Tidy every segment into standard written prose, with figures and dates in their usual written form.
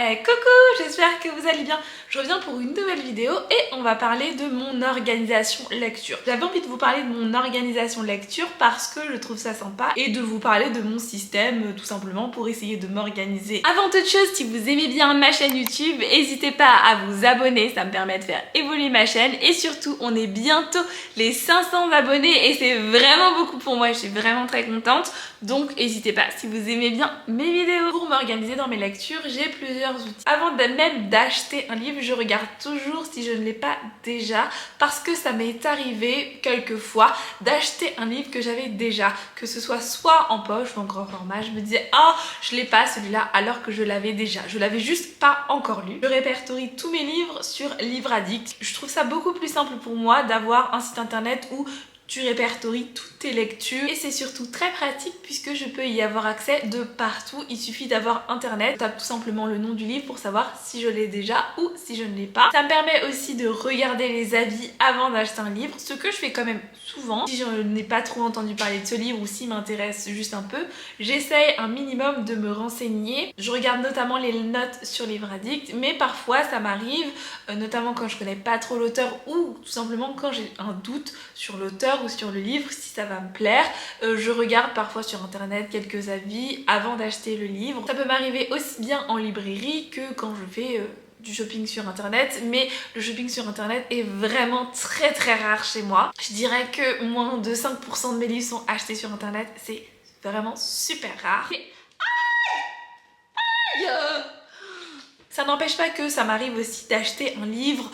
Coucou, j'espère que vous allez bien. Je reviens pour une nouvelle vidéo et on va parler de mon organisation lecture. J'avais envie de vous parler de mon organisation lecture parce que je trouve ça sympa et de vous parler de mon système tout simplement pour essayer de m'organiser. Avant toute chose, si vous aimez bien ma chaîne YouTube, n'hésitez pas à vous abonner, ça me permet de faire évoluer ma chaîne et surtout on est bientôt les 500 abonnés et c'est vraiment beaucoup pour moi, je suis vraiment très contente. Donc n'hésitez pas, si vous aimez bien mes vidéos. Pour m'organiser dans mes lectures, j'ai plusieurs outils. Avant même d'acheter un livre, je regarde toujours si je ne l'ai pas déjà parce que ça m'est arrivé quelques fois d'acheter un livre que j'avais déjà, que ce soit en poche ou en grand format. Je me disais oh je l'ai pas celui-là alors que je l'avais déjà, je l'avais juste pas encore lu. Je répertorie tous mes livres sur Livre Addict. Je trouve ça beaucoup plus simple pour moi d'avoir un site internet où tu répertories toutes tes lectures et c'est surtout très pratique puisque je peux y avoir accès de partout. Il suffit d'avoir internet, je tape tout simplement le nom du livre pour savoir si je l'ai déjà ou si je ne l'ai pas. Ça me permet aussi de regarder les avis avant d'acheter un livre, ce que je fais quand même souvent. Si je n'ai pas trop entendu parler de ce livre ou s'il m'intéresse juste un peu, j'essaye un minimum de me renseigner. Je regarde notamment les notes sur Livre Addict, mais parfois ça m'arrive, notamment quand je connais pas trop l'auteur ou tout simplement quand j'ai un doute sur l'auteur ou sur le livre, si ça va me plaire, je regarde parfois sur internet quelques avis avant d'acheter le livre. Ça peut m'arriver aussi bien en librairie que quand je fais du shopping sur internet, mais le shopping sur internet est vraiment très rare chez moi. Je dirais que moins de 5% de mes livres sont achetés sur internet, c'est vraiment super rare. Mais... aïe ça n'empêche pas que ça m'arrive aussi d'acheter un livre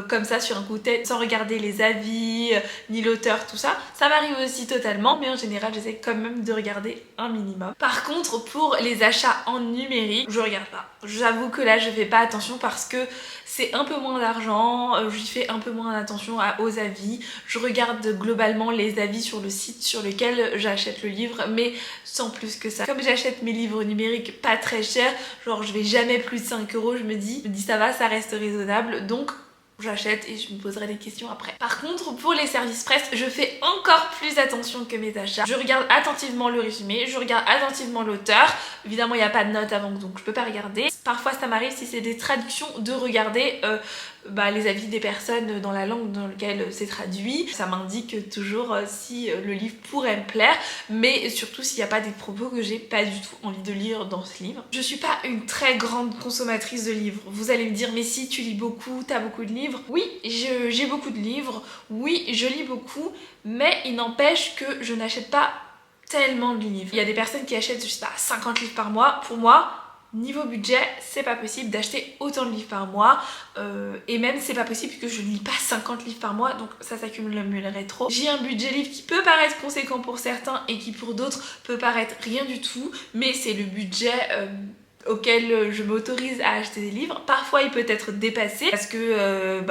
comme ça sur un coup de tête sans regarder les avis, ni l'auteur, tout ça. Ça m'arrive aussi totalement, mais en général j'essaie quand même de regarder un minimum. Par contre, pour les achats en numérique, je regarde pas. J'avoue que là je fais pas attention parce que c'est un peu moins d'argent, j'y fais un peu moins attention aux avis. Je regarde globalement les avis sur le site sur lequel j'achète le livre, mais sans plus que ça. Comme j'achète mes livres numériques pas très chers, genre je vais jamais plus de 5 €, je me dis ça va, ça reste raisonnable, donc j'achète et je me poserai des questions après. Par contre, pour les services presse, je fais encore plus attention que mes achats. Je regarde attentivement le résumé, je regarde attentivement l'auteur. Évidemment, il n'y a pas de notes avant, donc je peux pas regarder. Parfois, ça m'arrive, si c'est des traductions, de regarder les avis des personnes dans la langue dans laquelle c'est traduit. Ça m'indique toujours si le livre pourrait me plaire, mais surtout s'il n'y a pas des propos que j'ai pas du tout envie de lire dans ce livre. Je suis pas une très grande consommatrice de livres. Vous allez me dire, mais si tu lis beaucoup, t'as beaucoup de livres. Oui, j'ai beaucoup de livres, oui, je lis beaucoup, mais il n'empêche que je n'achète pas tellement de livres. Il y a des personnes qui achètent, je sais pas, 50 livres par mois. Pour moi, niveau budget, c'est pas possible d'acheter autant de livres par mois et même c'est pas possible puisque je lis pas 50 livres par mois, donc ça s'accumulerait trop. J'ai un budget livre qui peut paraître conséquent pour certains et qui pour d'autres peut paraître rien du tout, mais c'est le budget auquel je m'autorise à acheter des livres. Parfois il peut être dépassé parce que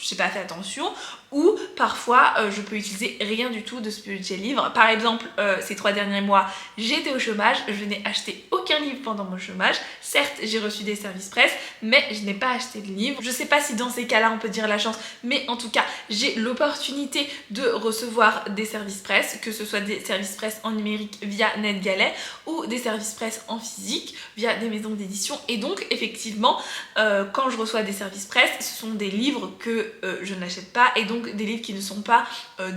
j'ai pas fait attention, ou parfois je peux utiliser rien du tout de ce budget livre. Par exemple, ces 3 derniers mois, j'étais au chômage, je n'ai acheté aucun livre pendant mon chômage. Certes, j'ai reçu des services presse, mais je n'ai pas acheté de livre. Je sais pas si dans ces cas-là on peut dire la chance, mais en tout cas, j'ai l'opportunité de recevoir des services presse, que ce soit des services presse en numérique via NetGalley ou des services presse en physique via des maisons d'édition. Et donc effectivement, quand je reçois des services presse, ce sont des livres que je n'achète pas et donc des livres qui ne sont pas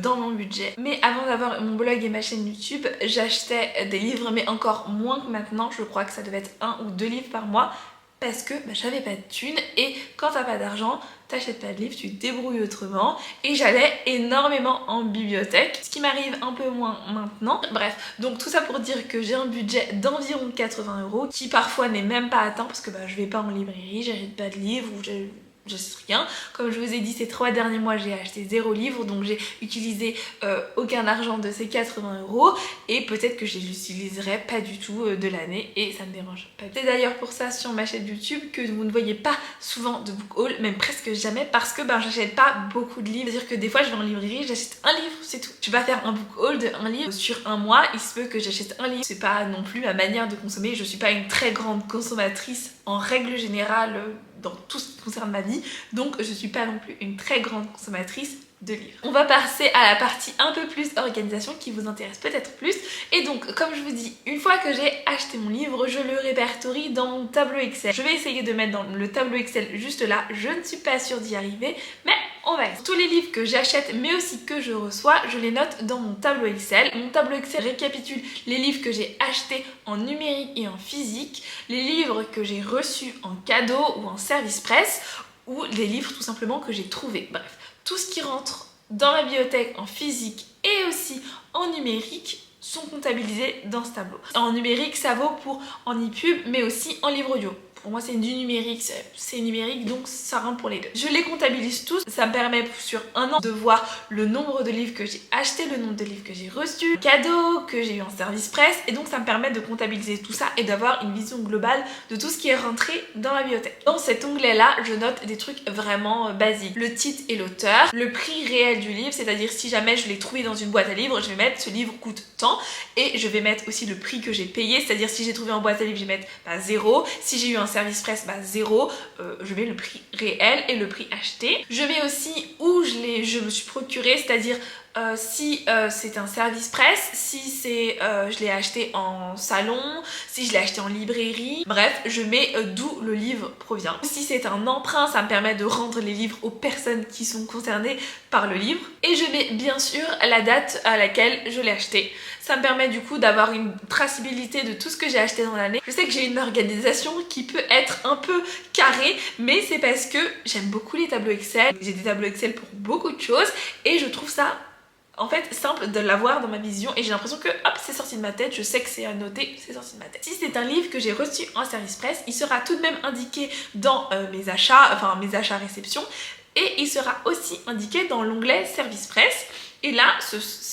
dans mon budget. Mais avant d'avoir mon blog et ma chaîne YouTube, j'achetais des livres, mais encore moins que maintenant. Je crois que ça devait être 1 ou 2 livres par mois parce que j'avais pas de thunes, et quand t'as pas d'argent, t'achètes pas de livres, tu te débrouilles autrement, et j'allais énormément en bibliothèque, ce qui m'arrive un peu moins maintenant. Bref, donc tout ça pour dire que j'ai un budget d'environ 80 €, qui parfois n'est même pas atteint parce que je vais pas en librairie, j'achète pas de livres ou je sais rien. Comme je vous ai dit, ces 3 derniers mois j'ai acheté 0 livre, donc j'ai utilisé aucun argent de ces 80 € et peut-être que je les utiliserai pas du tout de l'année et ça me dérange pas. C'est d'ailleurs pour ça sur ma chaîne YouTube que vous ne voyez pas souvent de book haul, même presque jamais, parce que j'achète pas beaucoup de livres. C'est-à-dire que des fois je vais en librairie, j'achète un livre, c'est tout. Je vais pas faire un book haul de un livre sur un mois, il se peut que j'achète un livre. C'est pas non plus ma manière de consommer, je suis pas une très grande consommatrice en règle générale dans tout ce qui concerne ma vie, donc je suis pas non plus une très grande consommatrice de livres. On va passer à la partie un peu plus organisation qui vous intéresse peut-être plus. Et donc, comme je vous dis, une fois que j'ai acheté mon livre, je le répertorie dans mon tableau Excel. Je vais essayer de mettre dans le tableau Excel juste là. Je ne suis pas sûre d'y arriver, mais on va essayer. Tous les livres que j'achète mais aussi que je reçois, je les note dans mon tableau Excel. Mon tableau Excel récapitule les livres que j'ai achetés en numérique et en physique, les livres que j'ai reçus en cadeau ou en service presse, ou les livres tout simplement que j'ai trouvés. Bref, tout ce qui rentre dans ma bibliothèque en physique et aussi en numérique sont comptabilisés dans ce tableau. En numérique, ça vaut pour en e-pub mais aussi en livre audio. Pour moi, c'est du numérique, c'est numérique, donc ça rentre pour les deux. Je les comptabilise tous, ça me permet sur un an de voir le nombre de livres que j'ai achetés, le nombre de livres que j'ai reçus, cadeaux que j'ai eu en service presse, et donc ça me permet de comptabiliser tout ça et d'avoir une vision globale de tout ce qui est rentré dans la bibliothèque. Dans cet onglet-là, je note des trucs vraiment basiques. Le titre et l'auteur, le prix réel du livre, c'est-à-dire si jamais je l'ai trouvé dans une boîte à livres, je vais mettre ce livre coûte tant, et je vais mettre aussi le prix que j'ai payé, c'est-à-dire si j'ai trouvé en boîte à livres, je vais mettre 0, si j'ai eu un service presse, 0, je mets le prix réel et le prix acheté. Je mets aussi où je me suis procuré, c'est-à-dire si c'est un service presse, si c'est je l'ai acheté en salon, si je l'ai acheté en librairie, bref, je mets d'où le livre provient. Si c'est un emprunt, ça me permet de rendre les livres aux personnes qui sont concernées par le livre. Et je mets bien sûr la date à laquelle je l'ai acheté. Ça me permet du coup d'avoir une traçabilité de tout ce que j'ai acheté dans l'année. Je sais que j'ai une organisation qui peut être un peu carrée, mais c'est parce que j'aime beaucoup les tableaux Excel. J'ai des tableaux Excel pour beaucoup de choses et je trouve ça en fait simple de l'avoir dans ma vision et j'ai l'impression que hop, c'est sorti de ma tête, je sais que c'est à noter, c'est sorti de ma tête. Si c'est un livre que j'ai reçu en service presse, il sera tout de même indiqué dans mes achats, enfin mes achats réception, et il sera aussi indiqué dans l'onglet service presse. Et là,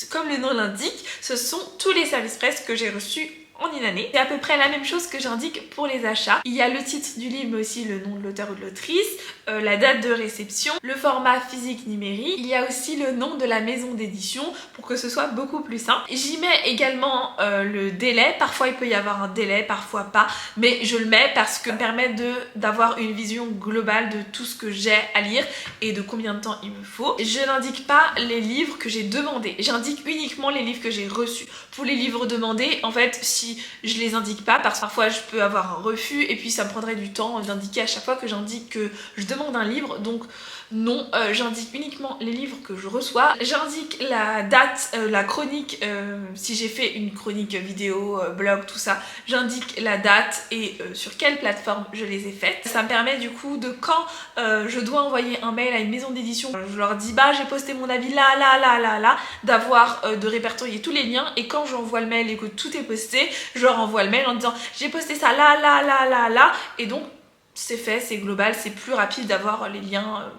comme le nom l'indique, ce sont tous les services presse que j'ai reçus en une année. C'est à peu près la même chose que j'indique pour les achats. Il y a le titre du livre mais aussi le nom de l'auteur ou de l'autrice, la date de réception, le format physique numérique. Il y a aussi le nom de la maison d'édition pour que ce soit beaucoup plus simple. J'y mets également le délai. Parfois il peut y avoir un délai, parfois pas, mais je le mets parce que ça me permet d'avoir une vision globale de tout ce que j'ai à lire et de combien de temps il me faut. Je n'indique pas les livres que j'ai demandés, j'indique uniquement les livres que j'ai reçus. Pour les livres demandés, en fait, si je les indique pas, parce que parfois je peux avoir un refus et puis ça me prendrait du temps d'indiquer à chaque fois que j'indique que je demande un livre, donc non, j'indique uniquement les livres que je reçois. J'indique la date, la chronique, si j'ai fait une chronique vidéo, blog, tout ça, j'indique la date et sur quelle plateforme je les ai faites. Ça me permet du coup de quand je dois envoyer un mail à une maison d'édition, je leur dis bah j'ai posté mon avis là, d'avoir de répertorier tous les liens et quand j'envoie le mail et que tout est posté, je leur envoie le mail en disant j'ai posté ça là, et donc c'est fait, c'est global, c'est plus rapide d'avoir les liens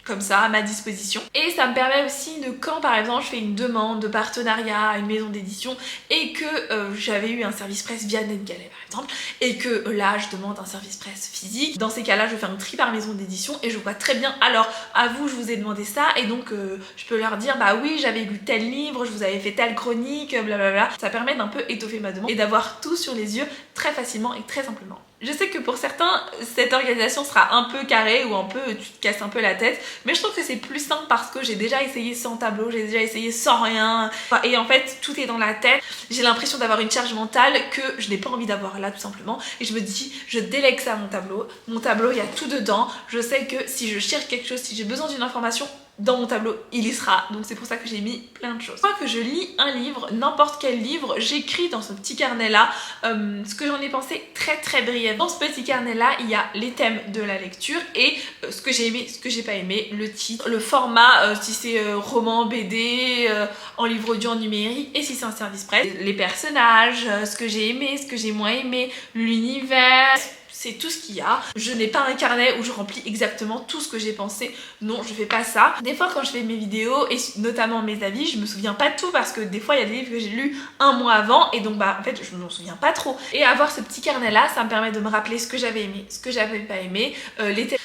comme ça à ma disposition. Et ça me permet aussi de quand par exemple je fais une demande de partenariat à une maison d'édition et que j'avais eu un service presse via NetGalley par exemple et que là je demande un service presse physique, dans ces cas là je fais un tri par maison d'édition et je vois très bien alors à vous je vous ai demandé ça et donc je peux leur dire bah oui j'avais lu tel livre, je vous avais fait telle chronique, blablabla. Ça permet d'un peu étoffer ma demande et d'avoir tout sur les yeux très facilement et très simplement. Je sais que pour certains, cette organisation sera un peu carrée ou un peu, tu te casses un peu la tête, mais je trouve que c'est plus simple parce que j'ai déjà essayé sans tableau, j'ai déjà essayé sans rien, et en fait tout est dans la tête. J'ai l'impression d'avoir une charge mentale que je n'ai pas envie d'avoir là tout simplement, et je me dis, je délègue ça à mon tableau, il y a tout dedans, je sais que si je cherche quelque chose, si j'ai besoin d'une information, dans mon tableau il y sera, donc c'est pour ça que j'ai mis plein de choses. Une fois que je lis un livre, n'importe quel livre, j'écris dans ce petit carnet là ce que j'en ai pensé très brièvement. Dans ce petit carnet là il y a les thèmes de la lecture et ce que j'ai aimé, ce que j'ai pas aimé, le titre, le format, si c'est roman, BD, en livre audio, en numérique, et si c'est un service presse, les personnages, ce que j'ai aimé, ce que j'ai moins aimé, l'univers. C'est tout ce qu'il y a. Je n'ai pas un carnet où je remplis exactement tout ce que j'ai pensé. Non, je fais pas ça. Des fois quand je fais mes vidéos et notamment mes avis, je me souviens pas de tout parce que des fois il y a des livres que j'ai lus un mois avant et donc bah en fait je m'en souviens pas trop. Et avoir ce petit carnet là, ça me permet de me rappeler ce que j'avais aimé, ce que j'avais pas aimé.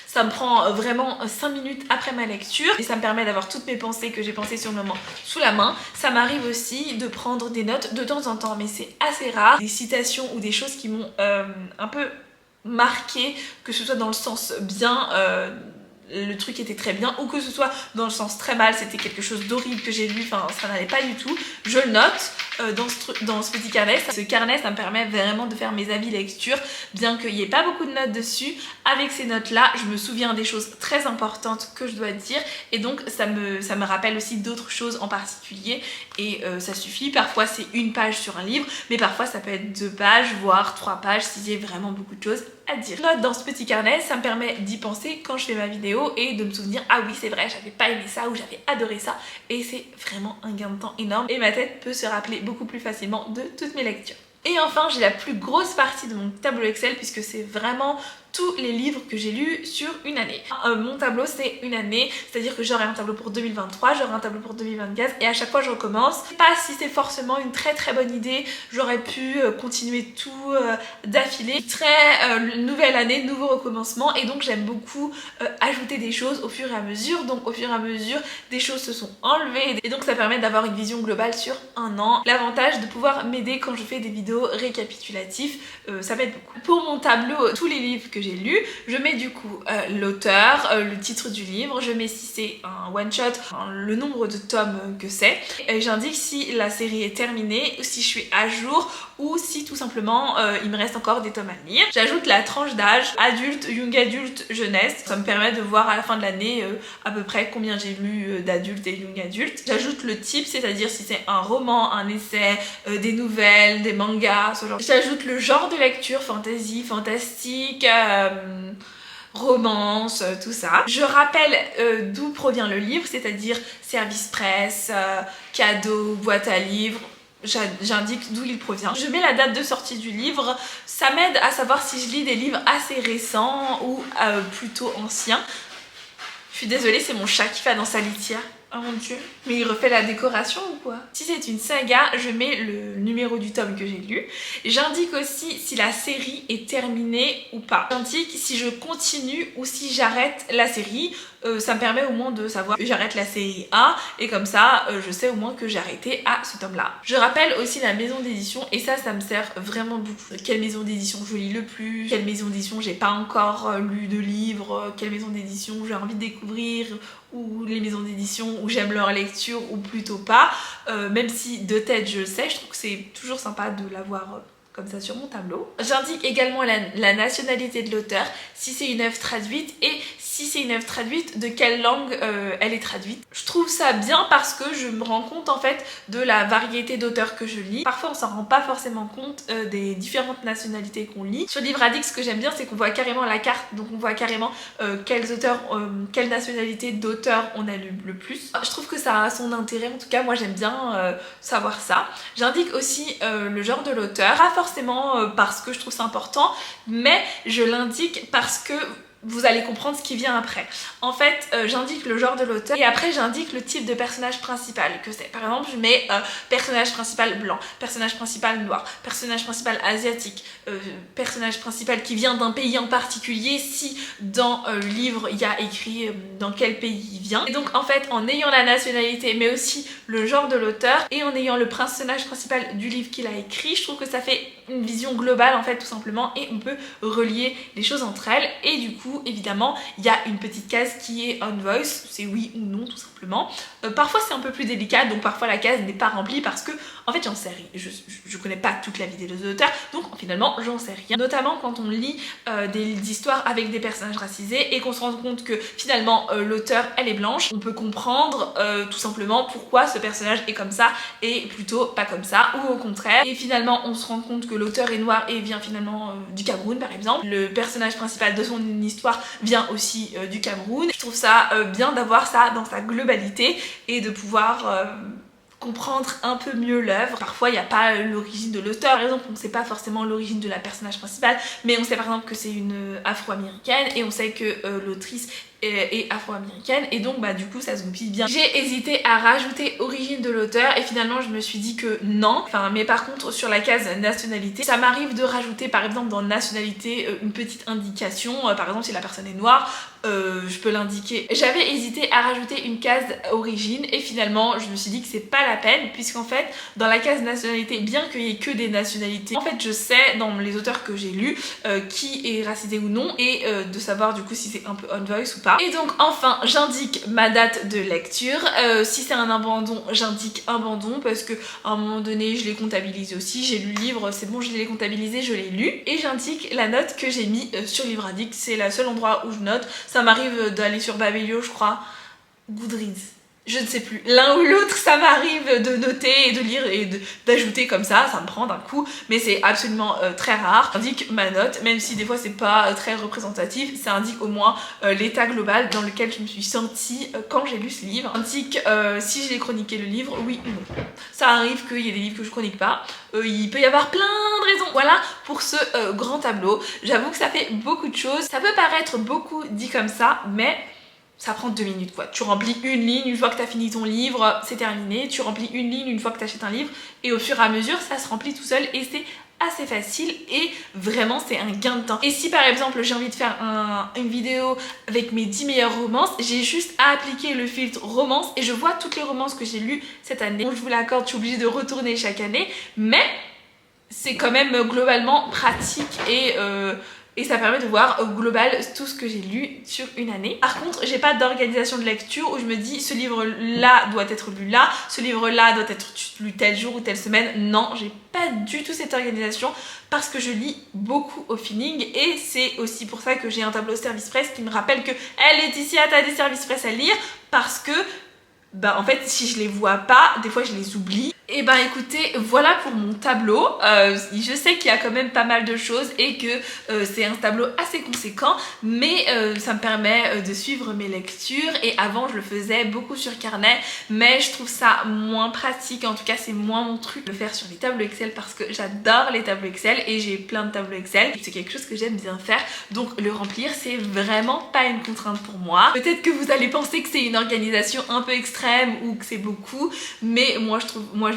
Ça me prend vraiment 5 minutes après ma lecture et ça me permet d'avoir toutes mes pensées que j'ai pensées sur le moment sous la main. Ça m'arrive aussi de prendre des notes de temps en temps, mais c'est assez rare. Des citations ou des choses qui m'ont un peu marqué, que ce soit dans le sens bien le truc était très bien, ou que ce soit dans le sens très mal, c'était quelque chose d'horrible que j'ai lu, enfin ça n'allait pas du tout, je le note dans ce petit carnet. Ce carnet, ça me permet vraiment de faire mes avis lecture, bien qu'il n'y ait pas beaucoup de notes dessus. Avec ces notes là, je me souviens des choses très importantes que je dois dire, et donc ça me rappelle aussi d'autres choses en particulier, et ça suffit. Parfois c'est une page sur un livre, mais parfois ça peut être 2 pages, voire 3 pages si j'ai vraiment beaucoup de choses à dire. Note dans ce petit carnet, ça me permet d'y penser quand je fais ma vidéo et de me souvenir, ah oui c'est vrai, j'avais pas aimé ça ou j'avais adoré ça, et c'est vraiment un gain de temps énorme et ma tête peut se rappeler beaucoup plus facilement de toutes mes lectures. Et enfin, j'ai la plus grosse partie de mon tableau Excel, puisque c'est vraiment tous les livres que j'ai lus sur une année. Mon tableau c'est une année, c'est-à-dire que j'aurai un tableau pour 2023, j'aurai un tableau pour 2024 et à chaque fois je recommence. Je sais pas si c'est forcément une très bonne idée, j'aurais pu continuer tout d'affilée. Nouvelle année, nouveau recommencement, et donc j'aime beaucoup ajouter des choses au fur et à mesure. Donc au fur et à mesure, des choses se sont enlevées et donc ça permet d'avoir une vision globale sur un an. L'avantage de pouvoir m'aider quand je fais des vidéos récapitulatives, ça m'aide beaucoup. Pour mon tableau, tous les livres que j'ai lus, je mets du coup l'auteur, le titre du livre, je mets si c'est un one shot, le nombre de tomes que c'est, et j'indique si la série est terminée, ou si je suis à jour, ou si tout simplement il me reste encore des tomes à lire. J'ajoute la tranche d'âge, adulte, young adulte, jeunesse. Ça me permet de voir à la fin de l'année à peu près combien j'ai lu d'adultes et young adultes. J'ajoute le type, c'est-à-dire si c'est un roman, un essai, des nouvelles, des mangas, ce genre. J'ajoute le genre de lecture, fantasy, fantastique, romance, tout ça. Je rappelle d'où provient le livre, c'est-à-dire service presse, cadeau, boîte à livres. J'indique d'où il provient. Je mets la date de sortie du livre, ça m'aide à savoir si je lis des livres assez récents ou plutôt anciens. Je suis désolée, c'est mon chat qui va dans sa litière. Oh mon dieu, mais il refait la décoration ou quoi? Si c'est une saga, je mets le numéro du tome que j'ai lu. J'indique aussi si la série est terminée ou pas. J'indique si je continue ou si j'arrête la série. Ça me permet au moins de savoir que j'arrête la série A, et comme ça je sais au moins que j'ai arrêté à ce tome là. Je rappelle aussi la maison d'édition, et ça me sert vraiment beaucoup. Quelle maison d'édition je lis le plus, quelle maison d'édition j'ai pas encore lu de livres, quelle maison d'édition j'ai envie de découvrir, ou les maisons d'édition où j'aime leur lecture ou plutôt pas. Même si de tête je le sais, je trouve que c'est toujours sympa de l'avoir comme ça sur mon tableau. J'indique également la nationalité de l'auteur, si c'est une œuvre traduite, et si c'est une œuvre traduite, de quelle langue elle est traduite. Je trouve ça bien parce que je me rends compte en fait de la variété d'auteurs que je lis. Parfois on s'en rend pas forcément compte des différentes nationalités qu'on lit. Sur Livre Addict, ce que j'aime bien, c'est qu'on voit carrément la carte, donc on voit carrément quels auteurs, quelle nationalité d'auteur on a lu le plus. Je trouve que ça a son intérêt, en tout cas moi j'aime bien savoir ça. J'indique aussi le genre de l'auteur, pas forcément parce que je trouve ça important, mais je l'indique parce que vous allez comprendre ce qui vient après. En fait, j'indique le genre de l'auteur et après j'indique le type de personnage principal que c'est. Par exemple, je mets personnage principal blanc, personnage principal noir, personnage principal asiatique, personnage principal qui vient d'un pays en particulier si dans le livre il y a écrit dans quel pays il vient. Et donc en fait, en ayant la nationalité mais aussi le genre de l'auteur et en ayant le personnage principal du livre qu'il a écrit, je trouve que ça fait une vision globale en fait tout simplement, et on peut relier les choses entre elles. Et du coup évidemment il y a une petite case qui est on voice, c'est oui ou non tout simplement. Parfois c'est un peu plus délicat, donc parfois la case n'est pas remplie parce que en fait j'en sais rien, je connais pas toute la vie des auteurs, donc finalement j'en sais rien. Notamment quand on lit des histoires avec des personnages racisés et qu'on se rend compte que finalement l'auteur elle est blanche, on peut comprendre tout simplement pourquoi ce personnage est comme ça et plutôt pas comme ça, ou au contraire. Et finalement on se rend compte que l'auteur est noir et vient finalement du Cameroun par exemple. Le personnage principal de son histoire vient aussi du Cameroun. Je trouve ça bien d'avoir ça dans sa globalité et de pouvoir comprendre un peu mieux l'œuvre. Parfois il n'y a pas l'origine de l'auteur, par exemple on ne sait pas forcément l'origine de la personnage principale, mais on sait par exemple que c'est une afro-américaine et on sait que l'autrice est afro-américaine, et donc bah du coup ça se goupille bien. J'ai hésité à rajouter origine de l'auteur et finalement je me suis dit que non. Enfin, mais par contre sur la case nationalité, ça m'arrive de rajouter par exemple dans nationalité une petite indication, par exemple si la personne est noire, je peux l'indiquer. J'avais hésité à rajouter une case origine et finalement je me suis dit que c'est pas la peine, puisqu'en fait dans la case nationalité, bien qu'il y ait que des nationalités, en fait je sais dans les auteurs que j'ai lus qui est racisé ou non, et de savoir du coup si c'est un peu on voice ou pas. pas. Et donc enfin j'indique ma date de lecture. Si c'est un abandon, j'indique abandon parce que à un moment donné je l'ai comptabilisé aussi. J'ai lu le livre, c'est bon, je l'ai comptabilisé, je l'ai lu. Et j'indique la note que j'ai mis sur Livre Addict. C'est le seul endroit où je note. Ça m'arrive d'aller sur Babelio, je crois, Goodreads, je ne sais plus, l'un ou l'autre, ça m'arrive de noter et de lire et d'ajouter comme ça me prend d'un coup, mais c'est absolument très rare. J'indique ma note, même si des fois c'est pas très représentatif, ça indique au moins l'état global dans lequel je me suis sentie quand j'ai lu ce livre. Indique si j'ai chroniqué le livre, oui ou non. Ça arrive qu'il y ait des livres que je chronique pas, il peut y avoir plein de raisons. Voilà pour ce grand tableau. J'avoue que ça fait beaucoup de choses, ça peut paraître beaucoup dit comme ça, mais ça prend 2 minutes quoi. Tu remplis une ligne, une fois que tu as fini ton livre, c'est terminé. Tu remplis une ligne une fois que tu achètes un livre et au fur et à mesure, ça se remplit tout seul et c'est assez facile et vraiment c'est un gain de temps. Et si par exemple j'ai envie de faire une vidéo avec mes 10 meilleures romances, j'ai juste à appliquer le filtre romance et je vois toutes les romances que j'ai lues cette année. Bon, je vous l'accorde, je suis obligée de retourner chaque année, mais c'est quand même globalement pratique et ça permet de voir au global tout ce que j'ai lu sur une année. Par contre, j'ai pas d'organisation de lecture où je me dis ce livre-là doit être lu là, ce livre-là doit être lu tel jour ou telle semaine. Non, j'ai pas du tout cette organisation parce que je lis beaucoup au feeling et c'est aussi pour ça que j'ai un tableau service presse qui me rappelle que hey Laetitia, t'as des services presse à lire parce que en fait si je les vois pas, des fois je les oublie. Et écoutez, voilà pour mon tableau. Je sais qu'il y a quand même pas mal de choses et que c'est un tableau assez conséquent, mais ça me permet de suivre mes lectures. Et avant je le faisais beaucoup sur carnet, mais je trouve ça moins pratique, en tout cas c'est moins mon truc de le faire sur les tableaux Excel parce que j'adore les tableaux Excel et j'ai plein de tableaux Excel. C'est quelque chose que j'aime bien faire, donc le remplir c'est vraiment pas une contrainte pour moi. Peut-être que vous allez penser que c'est une organisation un peu extrême ou que c'est beaucoup, mais moi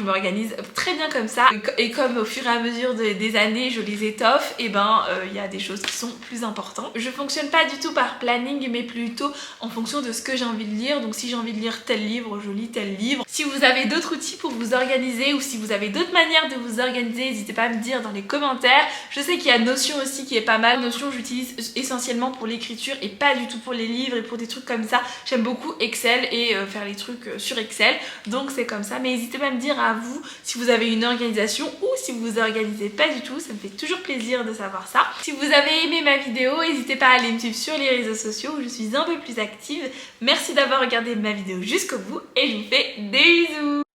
je m'organise très bien comme ça et comme au fur et à mesure des années je les étoffe, et il y a des choses qui sont plus importantes. Je fonctionne pas du tout par planning mais plutôt en fonction de ce que j'ai envie de lire. Donc si j'ai envie de lire tel livre, je lis tel livre. Si vous avez d'autres outils pour vous organiser ou si vous avez d'autres manières de vous organiser, n'hésitez pas à me dire dans les commentaires. Je sais qu'il y a Notion aussi qui est pas mal. Notion j'utilise essentiellement pour l'écriture et pas du tout pour les livres et pour des trucs comme ça. J'aime beaucoup Excel et faire les trucs sur Excel, donc c'est comme ça. Mais n'hésitez pas à me dire à vous si vous avez une organisation ou si vous vous organisez pas du tout, ça me fait toujours plaisir de savoir ça. Si vous avez aimé ma vidéo, n'hésitez pas à aller me suivre sur les réseaux sociaux où je suis un peu plus active. Merci d'avoir regardé ma vidéo jusqu'au bout et je vous fais des bisous.